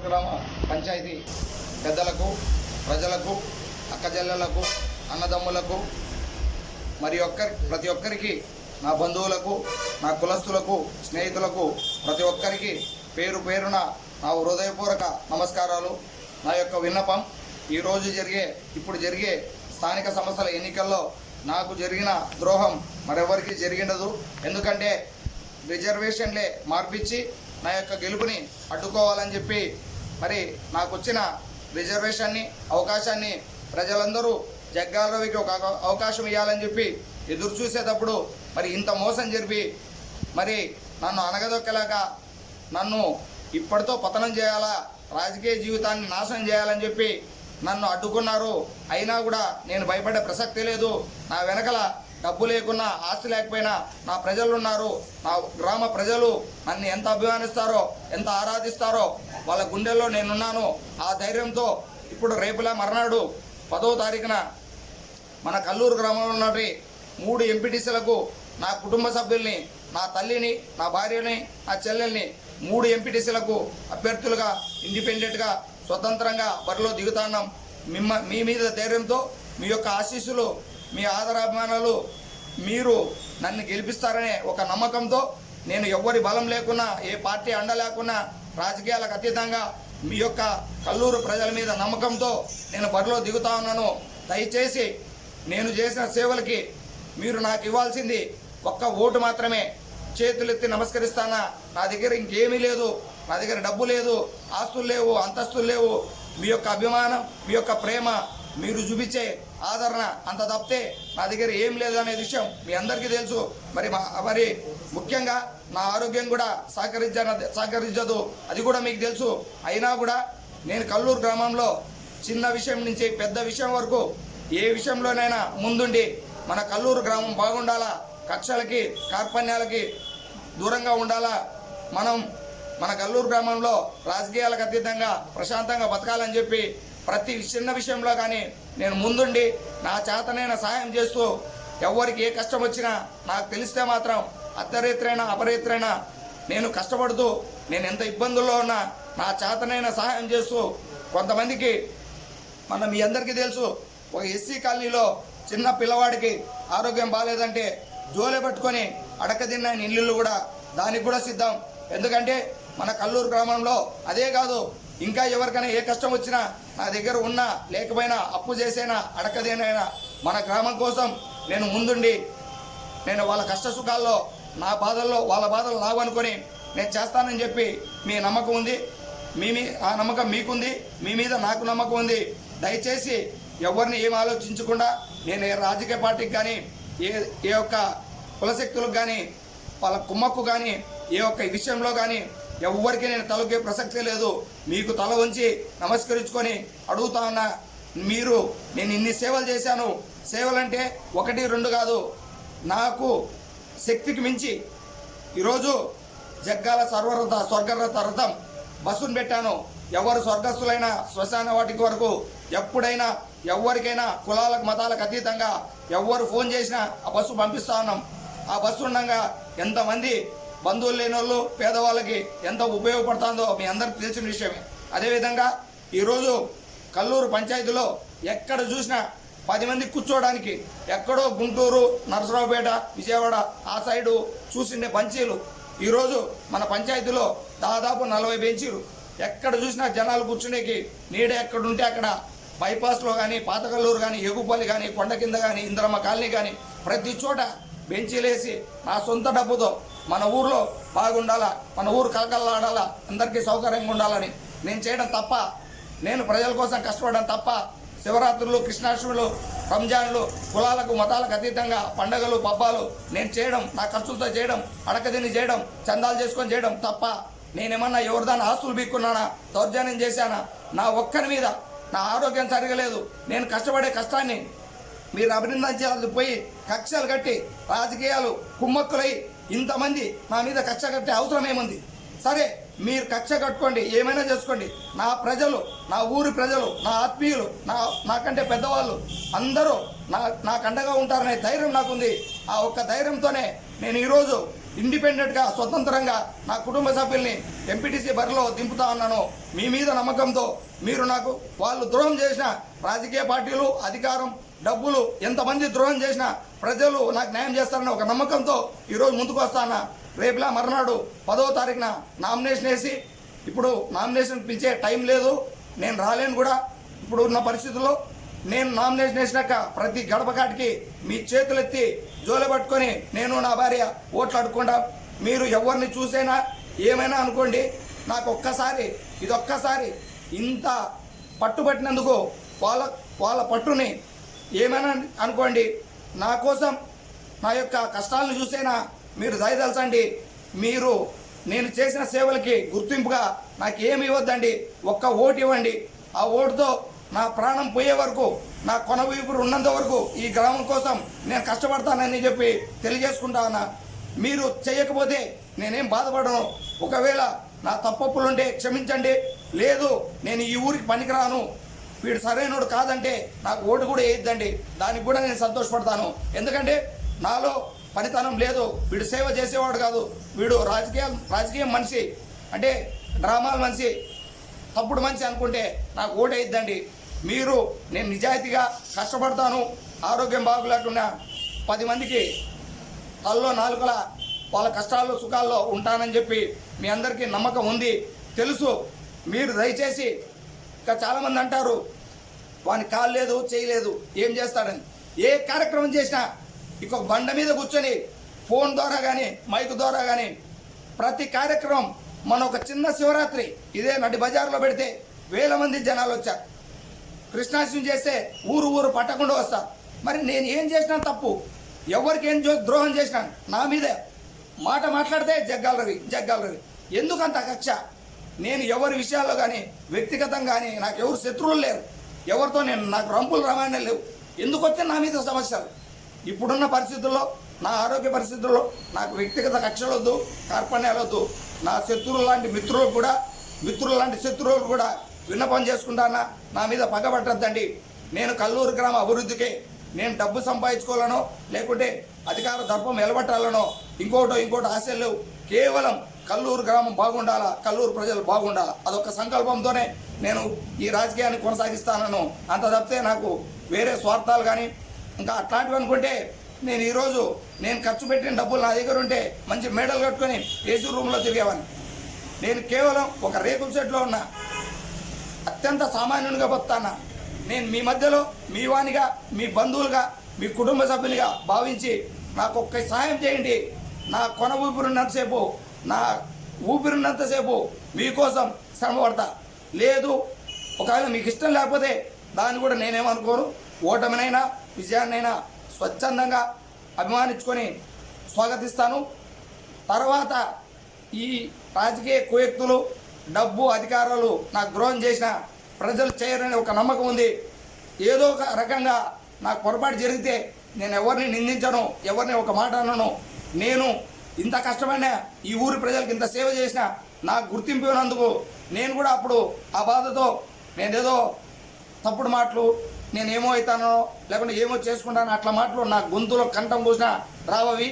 గ్రామ పంచాయతీ పెద్దలకు, ప్రజలకు, అక్కజల్లలకు, అన్నదమ్ములకు ప్రతి ఒక్కరికి, నా బంధువులకు, నా కులస్తులకు, స్నేహితులకు ప్రతి ఒక్కరికి పేరు పేరున నా హృదయపూర్వక నమస్కారాలు. నా యొక్క విన్నపం, ఇప్పుడు జరిగే స్థానిక సంస్థల ఎన్నికల్లో నాకు జరిగిన ద్రోహం మరెవరికి జరిగినదు. ఎందుకంటే రిజర్వేషన్లే మార్పిచ్చి నా యొక్క గెలుపుని అడ్డుకోవాలని చెప్పి మరి నాకు వచ్చిన రిజర్వేషన్ని, అవకాశాన్ని ప్రజలందరూ జగ్గారవికి ఒక అవకాశం ఇవ్వాలని చెప్పి ఎదురు చూసేటప్పుడు మరి ఇంత మోసం జరిపి మరి నన్ను అనగదొక్కలేక నన్ను ఇప్పటితో పతనం చేయాలా, రాజకీయ జీవితాన్ని నాశనం చేయాలని చెప్పి నన్ను అడ్డుకున్నారు. అయినా కూడా నేను భయపడే ప్రసక్తి లేదు. నా వెనకల డబ్బు లేకున్నా, ఆస్తి లేకపోయినా నా ప్రజలు ఉన్నారు. నా గ్రామ ప్రజలు నన్ను ఎంత అభిమానిస్తారో, ఎంత ఆరాధిస్తారో వాళ్ళ గుండెల్లో నేనున్నాను. ఆ ధైర్యంతో ఇప్పుడు రేపులా మర్నాడు 10వ తారీఖున మన కల్లూరు గ్రామంలో ఉన్న 3 ఎంపీటీసీలకు నా కుటుంబ సభ్యుల్ని, నా తల్లిని, నా భార్యని, నా చెల్లెల్ని 3 ఎంపీటీసీలకు అభ్యర్థులుగా ఇండిపెండెంట్గా స్వతంత్రంగా బరిలో దిగుతాన్నాం. మీ మీద ధైర్యంతో, మీ యొక్క ఆశీస్సులు, మీ ఆదరాభిమానాలు, మీరు నన్ను గెలిపిస్తారనే ఒక నమ్మకంతో నేను ఎవ్వరి బలం లేకున్నా, ఏ పార్టీ అండ లేకున్నా, రాజకీయాలకు అతీతంగా మీ యొక్క కల్లూరు ప్రజల మీద నమ్మకంతో నేను బరిలో దిగుతా ఉన్నాను. దయచేసి నేను చేసిన సేవలకి మీరు నాకు ఇవ్వాల్సింది ఒక్క ఓటు మాత్రమే. చేతులెత్తి నమస్కరిస్తానా. నా దగ్గర ఇంకేమీ లేదు. నా దగ్గర డబ్బు లేదు, ఆస్తులు లేవు, అంతస్తులు లేవు. మీ యొక్క అభిమానం, మీ యొక్క ప్రేమ, మీరు చూపించే ఆదరణ అంత తప్పితే నా దగ్గర ఏం లేదు అనే విషయం మీ అందరికీ తెలుసు. మరి ముఖ్యంగా నా ఆరోగ్యం కూడా సహకరించదు, అది కూడా మీకు తెలుసు. అయినా కూడా నేను కల్లూరు గ్రామంలో చిన్న విషయం నుంచి పెద్ద విషయం వరకు ఏ విషయంలోనైనా ముందుండి మన కల్లూరు గ్రామం బాగుండాలా, కక్షలకి, కార్పణ్యాలకి దూరంగా ఉండాలా, మన కల్లూరు గ్రామంలో రాజకీయాలకు అతీతంగా ప్రశాంతంగా బతకాలని చెప్పి ప్రతి చిన్న విషయంలో కానీ నేను ముందుండి నా చేతనైన సహాయం చేస్తూ, ఎవరికి ఏ కష్టం వచ్చినా నాకు తెలిస్తే మాత్రం అర్ధరేత్రైనా అపరేత్రైనా నేను కష్టపడుతూ, నేను ఎంత ఇబ్బందుల్లో ఉన్నా నా చేతనైన సహాయం చేస్తూ, కొంతమందికి మీ అందరికీ తెలుసు, ఒక ఎస్సీ కాలనీలో చిన్న పిల్లవాడికి ఆరోగ్యం బాగాలేదంటే జోలే పట్టుకొని అడకదిన్న ఇల్లు కూడా దానికి కూడా సిద్ధం. ఎందుకంటే మన కల్లూరు గ్రామంలో అదే కాదు, ఇంకా ఎవరికైనా ఏ కష్టం వచ్చినా నా దగ్గర ఉన్నా లేకపోయినా అప్పు చేసైనా అడకదేనైనా మన గ్రామం కోసం నేను ముందుండి నేను వాళ్ళ కష్ట సుఖాల్లో, నా బాధల్లో వాళ్ళ బాధలు నావనుకొని నేను చేస్తానని చెప్పి మీ నమ్మకం ఉంది. ఆ నమ్మకం మీకుంది, మీ మీద నాకు నమ్మకం ఉంది. దయచేసి ఎవరిని ఏం ఆలోచించకుండా నేను ఏ రాజకీయ పార్టీకి కానీ, ఏ ఒక్క కులశక్తులకు కానీ, వాళ్ళ కుమ్మక్కు కానీ, ఏ ఒక్క విషయంలో కానీ ఎవరికి నేను తలొగ్గే ప్రసక్తే లేదు. మీకు తల వంచి నమస్కరించుకొని అడుగుతా ఉన్నా, నేను ఇన్ని సేవలు చేశాను. సేవలంటే 1, 2 కాదు, నాకు శక్తికి మించి ఈరోజు జగ్గాల స్వర్గరథ రథం బస్సును పెట్టాను. ఎవరు స్వర్గస్థులైనా శ్మశాన వాటికి వరకు ఎప్పుడైనా ఎవరికైనా కులాలకు మతాలకు అతీతంగా ఎవరు ఫోన్ చేసినా ఆ బస్సు పంపిస్తా ఉన్నాం. ఆ బస్సు ఉండగా ఎంతమంది బంధువులు లేని వాళ్ళు, పేదవాళ్ళకి ఎంత ఉపయోగపడుతుందో మీ అందరికీ తెలిసిన విషయమే. అదేవిధంగా ఈరోజు కల్లూరు పంచాయతీలో ఎక్కడ చూసినా 10 మంది కూర్చోవడానికి, ఎక్కడో గుంటూరు, నరసరావుపేట, విజయవాడ ఆ సైడు చూసిండే బెంచీలు ఈరోజు మన పంచాయతీలో దాదాపు 40 బెంచీలు. ఎక్కడ చూసినా జనాలు కూర్చునేకి నీడ ఎక్కడుంటే అక్కడ, బైపాస్లో కానీ, పాతకల్లూరు కానీ, ఎగుపల్లి కానీ, కొండ కింద కానీ, ఇంద్రమ్మ కాలనీ కానీ ప్రతి చోట బెంచీలేసి నా సొంత డబ్బుతో మన ఊర్లో బాగుండాలా, మన ఊరు కలకల్లాడాలా, అందరికీ సౌకర్యంగా ఉండాలని నేను చేయడం తప్ప, నేను ప్రజల కోసం కష్టపడడం తప్ప, శివరాత్రులు, కృష్ణాష్టములు, రంజాన్లు, కులాలకు మతాలకు అతీతంగా పండగలు, పబ్బాలు నేను చేయడం, నా ఖర్చులతో చేయడం, అడకదిని చేయడం, చందాలు చేసుకొని చేయడం తప్ప, నేనేమన్నా ఎవరిదాన్ని ఆస్తులు బీక్కున్నానా, దౌర్జన్యం చేశానా? నా ఒక్కరి మీద నా ఆరోగ్యం సరిగలేదు. నేను కష్టపడే కష్టాన్ని మీరు అభినందించాలి పోయి కక్షలు కట్టి రాజకీయాలు కుమ్మక్కులై ఇంతమంది నా మీద కక్ష కట్టే అవసరం ఏముంది? సరే, మీరు కక్ష కట్టుకోండి, ఏమైనా చేసుకోండి. నా ప్రజలు, నా ఊరి ప్రజలు, నా ఆత్మీయులు, నాకంటే పెద్దవాళ్ళు అందరూ నాకు అండగా ఉంటారనే ధైర్యం నాకుంది. ఆ ఒక్క ధైర్యంతోనే నేను ఈరోజు ఇండిపెండెంట్గా స్వతంత్రంగా నా కుటుంబ సభ్యుల్ని ఎంపీటీసీ బరిలో దింపుతా ఉన్నాను. మీ మీద నమ్మకంతో మీరు నాకు వాళ్ళు ద్రోహం చేసిన రాజకీయ పార్టీలు, అధికారం, డబ్బులు ఎంతమంది ద్రోహం చేసినా ప్రజలు నాకు న్యాయం చేస్తారని ఒక నమ్మకంతో ఈరోజు ముందుకు వస్తానా. రేపులా మర్నాడు 10వ తారీఖున నామినేషన్ వేసి, ఇప్పుడు నామినేషన్ పిలిచే టైం లేదు, నేను రాలేను కూడా. ఇప్పుడు ఉన్న పరిస్థితుల్లో నేను నామినేషన్ వేసినాక ప్రతి గడపకాటికి మీ చేతులెత్తి జోలె పట్టుకొని నేను నా భార్య ఓట్లు అడుక్కుండా, మీరు ఎవరిని చూసైనా ఏమైనా అనుకోండి, నాకు ఇదొక్కసారి ఇంత పట్టుబట్టినందుకు వాళ్ళ పట్టుని ఏమైనా అనుకోండి, నా కోసం నా యొక్క కష్టాలను చూసైనా మీరు దయదలచండి. మీరు నేను చేసిన సేవలకి గుర్తింపుగా నాకు ఏమి ఇవ్వద్దండి, ఒక్క ఓటు ఇవ్వండి. ఆ ఓటుతో నా ప్రాణం పోయే వరకు, నా కొన ఊపిరి ఉన్నంత వరకు ఈ గ్రామం కోసం నేను కష్టపడతానని చెప్పి తెలియజేసుకుంటా ఉన్నా. మీరు చేయకపోతే నేనేం బాధపడను. ఒకవేళ నా తప్పులుంటే క్షమించండి, లేదు నేను ఈ ఊరికి పనికిరాను, వీడు సరైనోడు కాదంటే నాకు ఓటు కూడా వేయద్దండి, దానికి కూడా నేను సంతోషపడతాను. ఎందుకంటే నాలో పనితనం లేదు, వీడు సేవ చేసేవాడు కాదు, వీడు రాజకీయం మనిషి అంటే డ్రామాల మనిషి, తప్పుడు మనిషి అనుకుంటే నాకు ఓటు వేయద్దండి. నేను నిజాయితీగా కష్టపడతాను, ఆరోగ్యం బాగులేకుండా 10 మందికి తల్లో నాలుకల వాళ్ళ కష్టాల్లో సుఖాల్లో ఉంటానని చెప్పి మీ అందరికీ నమ్మకం ఉంది, తెలుసు. మీరు దయచేసి, ఇంకా చాలామంది అంటారు వాని కాలు లేదు చేయలేదు ఏం చేస్తాడని. ఏ కార్యక్రమం చేసినా ఇక బండ మీద కూర్చొని ఫోన్ ద్వారా కానీ మైక్ ద్వారా కానీ ప్రతి కార్యక్రమం, మన ఒక చిన్న శివరాత్రి ఇదే నడి బజార్లో పెడితే 1000 మంది జనాలు వచ్చారు. కృష్ణాష్టమి చేస్తే ఊరు పట్టకుండా వస్తారు. మరి నేను ఏం చేసినా తప్పు, ఎవరికి ఏం ద్రోహం చేసినాను, నా మీదే మాట మాట్లాడితే జగ్గాల రవి ఎందుకంత కక్ష? నేను ఎవరి విషయాల్లో కానీ వ్యక్తిగతంగా కానీ నాకు ఎవరు శత్రువులు లేరు, ఎవరితో నాకు రంపులు రవాణా లేవు. ఎందుకు వచ్చే నా మీద సమస్యలు? ఇప్పుడున్న పరిస్థితుల్లో, నా ఆరోగ్య పరిస్థితుల్లో నాకు వ్యక్తిగత కక్షలు వద్దు, కార్పణ్యాలు వద్దు. నా శత్రువులు లాంటి శత్రువులు కూడా విన్నపం చేసుకుంటానా, నా మీద పగబట్టద్దండి. నేను కల్లూరు గ్రామ అభివృద్ధికి నేను డబ్బు సంపాదించుకోవాలనో లేకుంటే అధికార దర్పం నిలబట్టాలనో ఇంకోటో ఆశలు లేవు. కేవలం కల్లూరు గ్రామం బాగుండాలా, కల్లూరు ప్రజలు బాగుండాలా, అదొక సంకల్పంతోనే నేను ఈ రాజకీయాన్ని కొనసాగిస్తానను. అంత తప్పితే నాకు వేరే స్వార్థాలు కానీ ఇంకా అట్లాంటివి అనుకుంటే నేను ఈరోజు ఖర్చు పెట్టిన డబ్బులు నా దగ్గర ఉంటే మంచి మేడలు కట్టుకొని ఏసీ రూమ్లో తిరిగేవాడిని. నేను కేవలం ఒక రేకుల షెడ్లో ఉన్న అత్యంత సామాన్యునిగా బతుకుతానా. నేను మీ మధ్యలో మీ వానిగా, మీ బంధువులుగా, మీ కుటుంబ సభ్యునిగా భావించి నాకు ఒక్క సహాయం చేయండి. నా కొన ఊపిరినంతసేపు మీకోసం శ్రమ పడతా. లేదు ఒకవేళ మీకు ఇష్టం లేకపోతే దాన్ని కూడా నేనేమనుకోను. ఓటమినైనా విజయాన్నైనా స్వచ్ఛందంగా అభిమానించుకొని స్వాగతిస్తాను. తర్వాత ఈ రాజకీయ కుయుక్తులు, డబ్బు, అధికారాలు నాకు ద్రోహం చేసిన ప్రజలు చేయరని ఒక నమ్మకం ఉంది. ఏదో ఒక రకంగా నాకు పొరపాటు జరిగితే నేను ఎవరిని నిందించను, ఎవరిని ఒక మాట అనను. నేను ఇంత కష్టమైన ఈ ఊరి ప్రజలకు ఇంత సేవ చేసిన నాకు గుర్తింపు ఇవ్వనందుకు నేను కూడా అప్పుడు ఆ బాధతో నేనేదో తప్పుడు మాటలు, నేనేమో అవుతానో లేకుంటే ఏమో చేసుకుంటానో అట్లా మాటలు నా గొంతులో కంఠం పోసినా రావవి.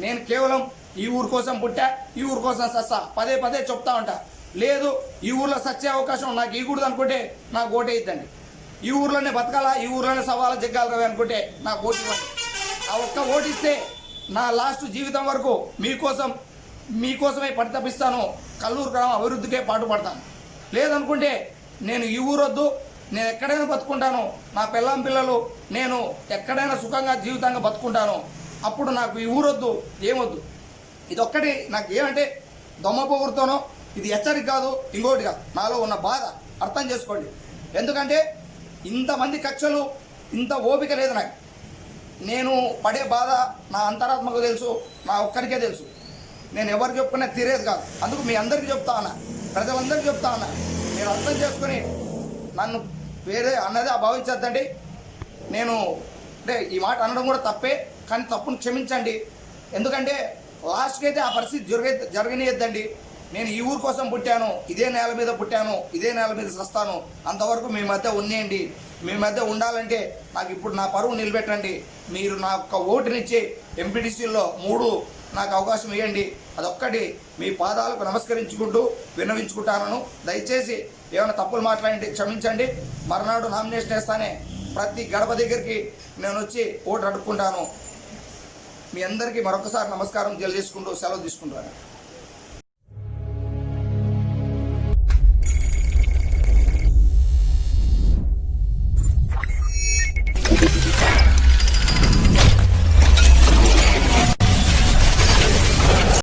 నేను కేవలం ఈ ఊరి కోసం పుట్టా, ఈ ఊరి కోసం సస్తా, పదే చెప్తా ఉంటా. లేదు ఈ ఊర్లో సచ్చే అవకాశం నాకు ఇవ్వకూడదు అనుకుంటే నాకు ఓటే ఇద్దండి. ఈ ఊర్లోనే బతకాలా, ఈ ఊర్లోనే సవాలా జగ్గాలి రవి అనుకుంటే నాకు ఓటు ఇవ్వండి. ఆ ఒక్క ఓటిస్తే నా లాస్ట్ జీవితం వరకు మీకోసమే పరితపిస్తాను, కల్లూరు గ్రామం అభివృద్ధికే పాటుపడతాను. లేదనుకుంటే నేను ఈ ఊరొద్దు, నేను ఎక్కడైనా బతుకుంటాను, నా పిల్లలు నేను ఎక్కడైనా సుఖంగా జీవితంగా బతుకుంటాను. అప్పుడు నాకు ఈ ఊరొద్దు, ఏమొద్దు. ఇదొక్కటి నాకు ఏమంటే దొమ్మ పొగురుతోనో, ఇది హెచ్చరిక కాదు, ఇంకోటి కాదు, నాలో ఉన్న బాధ అర్థం చేసుకోండి. ఎందుకంటే ఇంతమంది కక్షలు, ఇంత ఓపిక లేదు నాకు. నేను పడే బాధ నా అంతరాత్మకు తెలుసు, నా ఒక్కరికే తెలుసు. నేను ఎవరికి చెప్పుకునే తీరేది కాదు. అందుకు మీ అందరికీ చెప్తా ఉన్నా, ప్రజలందరికీ చెప్తా ఉన్నా, మీరు అర్థం చేసుకుని నన్ను వేరే అన్నదే భావించద్దండి. నేను అంటే ఈ మాట అనడం కూడా తప్పే, కానీ తప్పును క్షమించండి. ఎందుకంటే లాస్ట్కి అయితే ఆ పరిస్థితి జరగనియద్దండి. నేను ఈ ఊరు కోసం పుట్టాను, ఇదే నేల మీద పుట్టాను, ఇదే నేల మీద చస్తాను. అంతవరకు మీ మధ్య ఉన్నేయండి. మీ మధ్య ఉండాలంటే నాకు ఇప్పుడు నా పరువు నిలబెట్టండి. మీరు నా ఒక్క ఓటునిచ్చి ఎంపీటీసీలో 3 నాకు అవకాశం ఇవ్వండి. అదొక్కటి మీ పాదాలకు నమస్కరించుకుంటూ విన్నవించుకుంటాను. దయచేసి ఏమైనా తప్పులు మాట్లాడి క్షమించండి. మర్నాడు నామినేషన్ వేస్తానే ప్రతి గడప దగ్గరికి నేను వచ్చి ఓటు అడుక్కుంటాను. మీ అందరికీ మరొకసారి నమస్కారం తెలియజేసుకుంటూ సెలవు తీసుకుంటాను.